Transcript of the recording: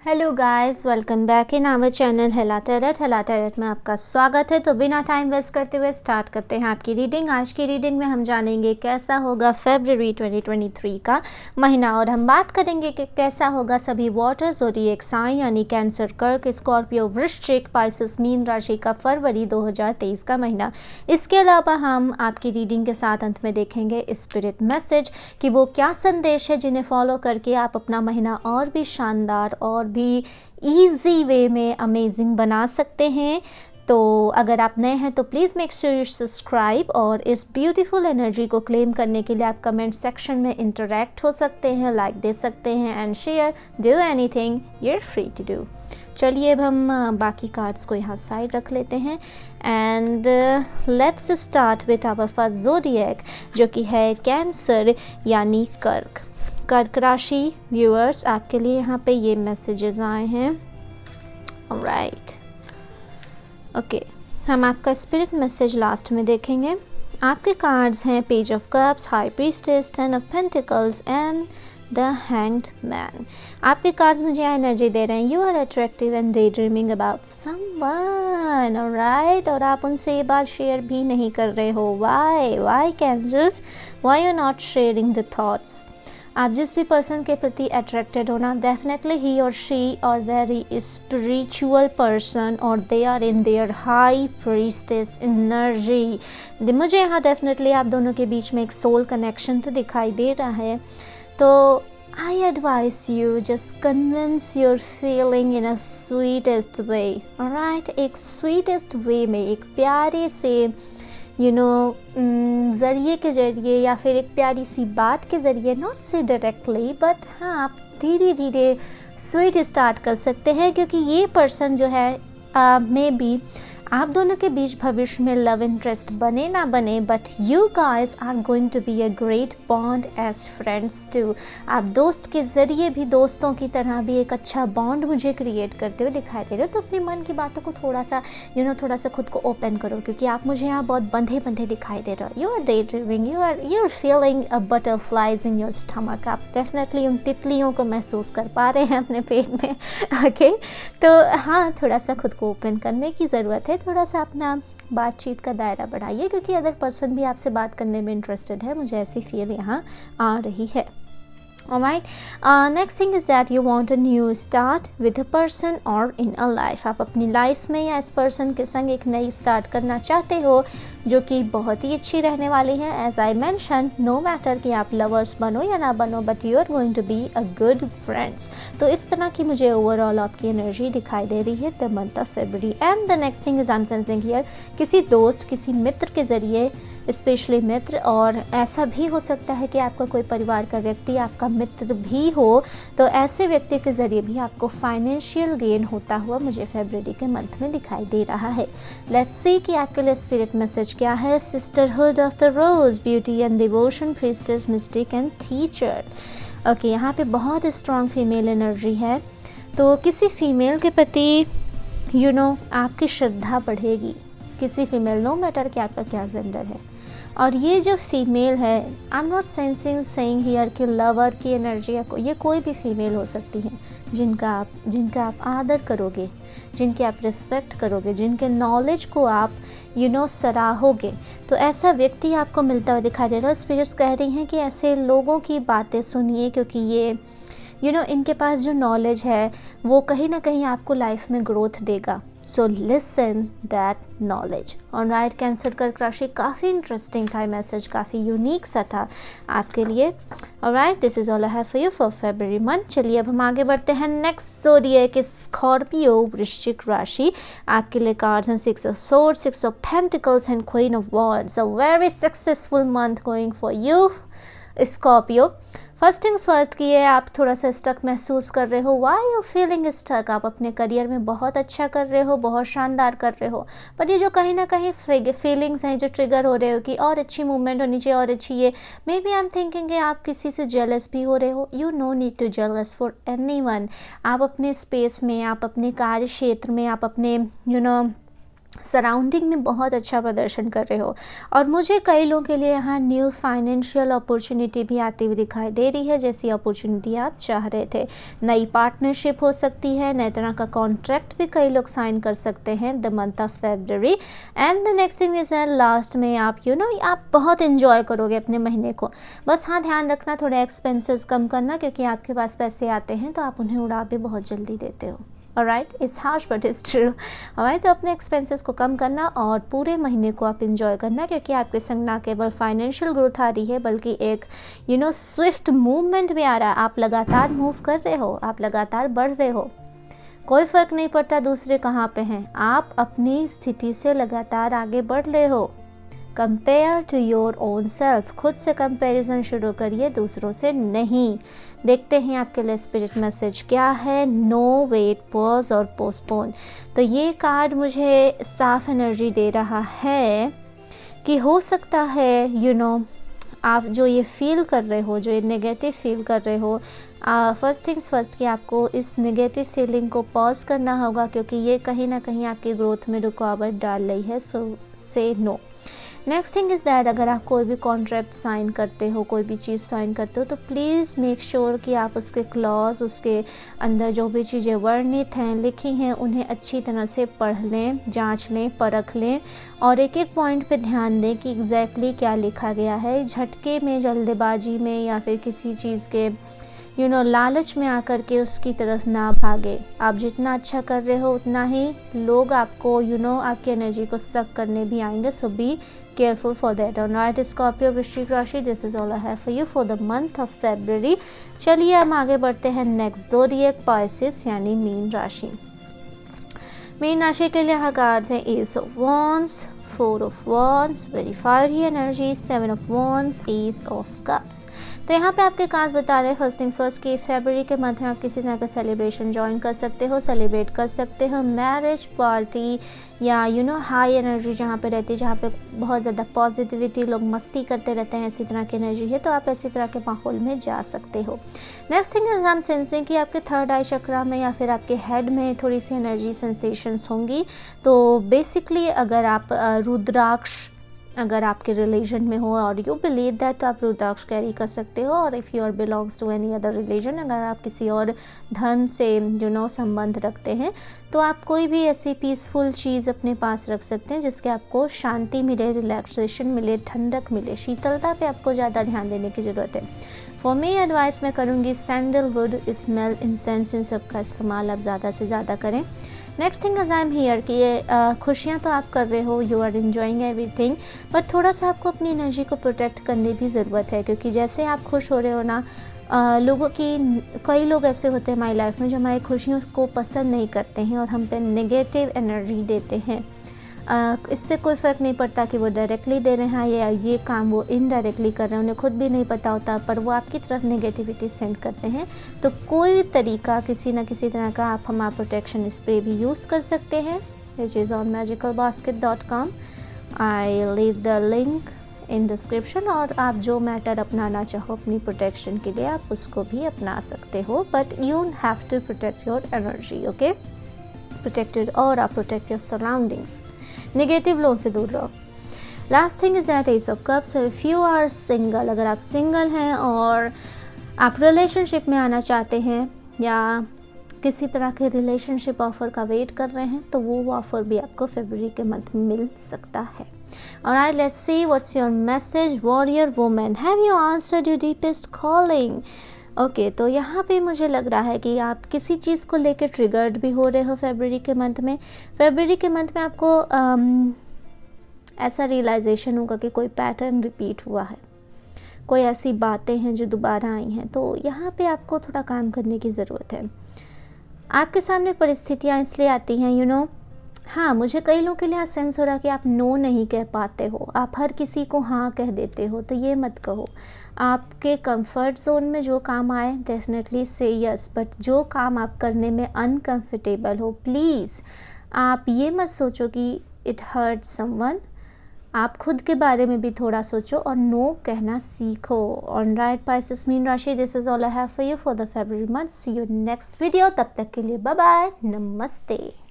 Hello guys, welcome back in our channel हेला टेरट में आपका स्वागत है। तो बिना टाइम वेस्ट करते हुए स्टार्ट करते हैं आपकी रीडिंग। आज की रीडिंग में हम जानेंगे कैसा होगा फरवरी 2023 का महीना, और हम बात करेंगे कि कैसा होगा सभी वाटर ज़ोडिएक साइन यानी कैंसर, कर्क, स्कॉर्पियो, वृश्चिक, पाइसेस, मीन राशि का फरवरी 2023 का महीना। इसके अलावा हम आपकी रीडिंग के साथ अंत में देखेंगे स्पिरिट मैसेज कि वो क्या संदेश है जिन्हें फॉलो करके आप अपना महीना और भी शानदार और भी ईजी वे में अमेजिंग बना सकते हैं। तो अगर आप नए हैं तो please make sure you subscribe, और इस ब्यूटीफुल एनर्जी को क्लेम करने के लिए आप कमेंट सेक्शन में इंटरेक्ट हो सकते हैं, लाइक दे सकते हैं and share, do anything you are free to do. चलिए अब हम बाकी कार्ड्स को यहाँ साइड रख लेते हैं and let's start with our first zodiac जो कि है कैंसर यानी कर्क। कर्क राशि व्यूअर्स, आपके लिए यहाँ पे ये मैसेजेस आए हैं। राइट, ओके, हम आपका स्पिरिट मैसेज लास्ट में देखेंगे। आपके कार्ड्स हैं page of cups, high priestess, 10 of pentacles and the hanged man. आपके कार्ड्स मुझे एनर्जी दे रहे हैं you are attractive and daydreaming about someone, alright, और आप उनसे ये बात शेयर भी नहीं कर रहे हो। Why Cancer, why you not sharing the thoughts. आप जिस भी पर्सन के प्रति अट्रैक्टेड हो ना, डेफिनेटली ही और she are very spiritual person और they are in their high priestess energy. मुझे यहाँ डेफिनेटली आप दोनों के बीच में एक सोल कनेक्शन तो दिखाई दे रहा है। तो I advise you just convince your feeling in a sweetest way, alright, एक स्वीटेस्ट वे में, एक प्यारे से ज़रिए के ज़रिए या फिर एक प्यारी सी बात के ज़रिए, नॉट से डायरेक्टली बट हाँ, आप धीरे धीरे स्वीट स्टार्ट कर सकते हैं, क्योंकि ये पर्सन जो है मे बी आप दोनों के बीच भविष्य में लव इंटरेस्ट बने ना बने, but you guys are going to be a great bond as friends too. आप दोस्त के ज़रिए भी, दोस्तों की तरह भी एक अच्छा बॉन्ड मुझे क्रिएट करते हुए दिखाई दे रहे हो। तो अपने मन की बातों को थोड़ा सा थोड़ा सा खुद को ओपन करो, क्योंकि आप मुझे यहाँ बहुत बंधे बंधे दिखाई दे रहे हो। You are daydreaming, you are feeling a butterflies in your stomach. आप डेफिनेटली उन तितलियों को महसूस कर पा रहे हैं अपने पेट में। ओके, तो हाँ, थोड़ा सा खुद को ओपन करने की ज़रूरत है, थोड़ा सा अपना बातचीत का दायरा बढ़ाइए, क्योंकि अदर पर्सन भी आपसे बात करने में इंटरेस्टेड है। मुझे ऐसी फील यहाँ आ रही है। Alright, next thing is that you want a new start with a person or in a life. आप अपनी लाइफ में या इस पर्सन के संग एक नई स्टार्ट करना चाहते हो जो कि बहुत ही अच्छी रहने वाली है। As I mention, no matter कि आप लवर्स बनो या ना बनो, but you are going to be a good friends. तो इस तरह की मुझे ओवरऑल आपकी एनर्जी दिखाई दे रही है the month of February. And the next thing is I M sensing here, किसी दोस्त, किसी मित्र के ज़रिए, स्पेशली मित्र, और ऐसा भी हो सकता है कि आपका कोई परिवार का व्यक्ति आपका मित्र भी हो, तो ऐसे व्यक्ति के ज़रिए भी आपको फाइनेंशियल गेन होता हुआ मुझे फरवरी के मंथ में दिखाई दे रहा है। लेट्स सी कि आपके लिए स्पिरिट मैसेज क्या है। Sisterhood of the rose, beauty and devotion, priestess, mystic and teacher. Okay, यहाँ पे बहुत स्ट्रॉन्ग फीमेल एनर्जी है, तो किसी फीमेल के प्रति आपकी श्रद्धा बढ़ेगी, किसी फीमेल, नो मैटर कि आपका क्या जेंडर है। और ये जो फीमेल है, I am not saying here कि लवर की एनर्जी है, ये कोई भी फीमेल हो सकती है जिनका आप आदर करोगे, जिनकी आप रिस्पेक्ट करोगे, जिनके नॉलेज को आप सराहोगे, तो ऐसा व्यक्ति आपको मिलता हुआ दिखाई दे रहा है। स्पिरिट्स कह रही हैं कि ऐसे लोगों की बातें सुनिए, क्योंकि ये इनके पास जो नॉलेज है वो कहीं ना कहीं आपको लाइफ में ग्रोथ देगा। So listen that knowledge. Alright, cancer कर्क राशि, काफ़ी इंटरेस्टिंग था मैसेज, काफ़ी यूनिक सा था आपके लिए। Alright, this is all I have for you for February month. चलिए अब हम आगे बढ़ते हैं। नेक्स्ट ज़ोडिएक स्कॉर्पियो, वृश्चिक राशि। आपके लिए कार्ड्स हैं 6 of swords, 6 of pentacles and queen of wands. A very successful month going for you Scorpio. First things first की है, आप थोड़ा सा स्टक महसूस कर रहे हो। Why you feeling stuck? आप अपने करियर में बहुत अच्छा कर रहे हो, बहुत शानदार कर रहे हो, पर ये जो कहीं ना कहीं फीलिंग्स हैं जो ट्रिगर हो रहे हो कि और अच्छी मूवमेंट होनी चाहिए, और अच्छी ये, maybe I am thinking कि आप किसी से जेलस भी हो रहे हो। You no need to jealous for anyone. आप अपने स्पेस में, आप अपने कार्य क्षेत्र में, आप अपने सराउंडिंग में बहुत अच्छा प्रदर्शन कर रहे हो। और मुझे कई लोगों के लिए यहाँ न्यू फाइनेंशियल अपॉर्चुनिटी भी आती हुई दिखाई दे रही है, जैसी अपॉर्चुनिटी आप चाह रहे थे। नई पार्टनरशिप हो सकती है, नए तरह का कॉन्ट्रैक्ट भी कई लोग साइन कर सकते हैं the month of February. And the next thing is last में आप आप बहुत इन्जॉय करोगे अपने महीने को। बस हाँ, ध्यान रखना थोड़े एक्सपेंसेस कम करना, क्योंकि आपके पास पैसे आते हैं तो आप उन्हें उड़ा भी बहुत जल्दी देते हो। Alright, it's harsh but it's true. Alright, तो अपने एक्सपेंसेस को कम करना और पूरे महीने को आप इंजॉय करना, क्योंकि आपके संग ना केवल फाइनेंशियल ग्रोथ आ रही है बल्कि एक स्विफ्ट मूवमेंट भी आ रहा है। आप लगातार मूव कर रहे हो, आप लगातार बढ़ रहे हो। कोई फ़र्क नहीं पड़ता दूसरे कहाँ पे हैं, आप अपनी स्थिति से लगातार आगे बढ़ रहे हो। Compare to your own self, खुद से कंपैरिजन शुरू करिए, दूसरों से नहीं। देखते हैं आपके लिए स्पिरिट मैसेज क्या है। नो वेट, पॉज और पोस्टपोन। तो ये कार्ड मुझे साफ एनर्जी दे रहा है कि हो सकता है आप जो ये फील कर रहे हो, जो ये नेगेटिव फील कर रहे हो, फर्स्ट थिंग्स फर्स्ट कि आपको इस नेगेटिव फीलिंग को पॉज करना होगा, क्योंकि ये कहीं ना कहीं आपकी ग्रोथ में रुकावट डाल रही है। So say no. Next thing is that अगर आप कोई भी कॉन्ट्रैक्ट साइन करते हो, कोई भी चीज़ साइन करते हो, तो प्लीज़ मेक श्योर कि आप उसके क्लॉज, उसके अंदर जो भी चीज़ें वर्णित हैं, लिखी हैं, उन्हें अच्छी तरह से पढ़ लें, जांच लें, परख लें और एक एक पॉइंट पे ध्यान दें कि एग्जैक्टली क्या लिखा गया है। झटके में, जल्दबाजी में या फिर किसी चीज़ के लालच में आकर के उसकी तरफ ना भागे। आप जितना अच्छा कर रहे हो उतना ही लोग आपको आपकी एनर्जी को सक करने भी आएंगे। So be careful for that. Alright, scorpio वृश्चिक राशि, this is all I have for you for the month of February. चलिए हम आगे बढ़ते हैं नेक्स्ट ज़ोडिएक पाइसेस यानी मीन राशि। मीन राशि के लिए यहाँ कार्ड्स हैं ace of wands, 4 of Wands, very fiery energy, 7 of Wands, Ace of Cups। तो यहाँ पे आपके कार्ड्स बता रहे हैं फर्स्ट थिंग्स फर्स्ट कि फरवरी के मंथ में आप किसी तरह का सेलिब्रेशन ज्वाइन कर सकते हो, सेलिब्रेट कर सकते हो। मैरिज पार्टी या हाई एनर्जी जहाँ पे रहती है, जहाँ पे बहुत ज़्यादा पॉजिटिविटी, लोग मस्ती करते रहते हैं, इसी तरह की एनर्जी है, तो आप ऐसी तरह के माहौल में जा सकते हो। नेक्स्ट थिंग इज हम सेंसिंग कि आपके थर्ड आई चक्रा में या फिर आपके हेड में थोड़ी सी एनर्जी सेंसेशंस होंगी। तो बेसिकली अगर आप रुद्राक्ष अगर आपके रिलीजन में हो और यू बिलीव दैट, तो आप रुद्राक्ष कैरी कर सकते हो। और if you are belongs to any other religion, अगर आप किसी और धर्म से संबंध रखते हैं, तो आप कोई भी ऐसी पीसफुल चीज़ अपने पास रख सकते हैं जिसके आपको शांति मिले, रिलैक्सेशन मिले, ठंडक मिले। शीतलता पे आपको ज़्यादा ध्यान देने की ज़रूरत है। फॉर मी एडवाइस मैं करूँगी सैंडलवुड, स्मेल, इंसेंस, इन सब का इस्तेमाल आप ज़्यादा से ज़्यादा करें। Next thing is I am here कि ये खुशियाँ तो आप कर रहे हो, you are enjoying everything, but थोड़ा सा आपको अपनी एनर्जी को प्रोटेक्ट करने भी ज़रूरत है, क्योंकि जैसे आप खुश हो रहे हो ना, लोगों की कई लोग ऐसे होते हैं हमारी लाइफ में जो हमारी खुशियों को पसंद नहीं करते हैं और हम पे नेगेटिव एनर्जी देते हैं। इससे कोई फ़र्क नहीं पड़ता कि वो डायरेक्टली दे रहे हैं या ये काम वो इनडायरेक्टली कर रहे हैं, उन्हें खुद भी नहीं पता होता, पर वो आपकी तरफ नेगेटिविटी सेंड करते हैं। तो कोई तरीका, किसी न किसी तरह का आप हमारा प्रोटेक्शन स्प्रे भी यूज़ कर सकते हैं, which is on magicalbasket.com। I leave the link in description. और आप जो मैटर अपनाना चाहो अपनी प्रोटेक्शन के लिए, आप उसको भी अपना सकते हो, but you have to protect your energy, okay. Protected और आप प्रोटेक्ट योर सराउंडिंग्स, नेगेटिव लोगों से दूर रहो। Last thing is that ace of cups. If you are single, अगर आप सिंगल हैं और आप रिलेशनशिप में आना चाहते हैं या किसी तरह के रिलेशनशिप ऑफर का वेट कर रहे हैं, तो वो ऑफर भी आपको फरवरी के मंथ में मिल सकता है। Alright, let's see what's your message warrior woman. Have you answered your deepest calling? Okay, तो यहाँ पे मुझे लग रहा है कि आप किसी चीज़ को लेकर ट्रिगर्ड भी हो रहे हो फरवरी के मंथ में। फरवरी के मंथ में आपको ऐसा रियलाइजेशन होगा कि कोई पैटर्न रिपीट हुआ है, कोई ऐसी बातें हैं जो दोबारा आई हैं, तो यहाँ पे आपको थोड़ा काम करने की ज़रूरत है। आपके सामने परिस्थितियाँ इसलिए आती हैं हाँ, मुझे कई लोगों के लिए सेंस हो रहा है कि आप नो नहीं कह पाते हो, आप हर किसी को हाँ कह देते हो, तो ये मत कहो। आपके कंफर्ट जोन में जो काम आए डेफिनेटली से यस, बट जो काम आप करने में अनकंफर्टेबल हो, प्लीज़ आप ये मत सोचो कि इट हर्ट समवन। आप खुद के बारे में भी थोड़ा सोचो और नो कहना सीखो। ऑलराइट पाइसेस मीन राशि, this is all I have for you for the February month. See you next video, तब तक के लिए बाय बाय, नमस्ते।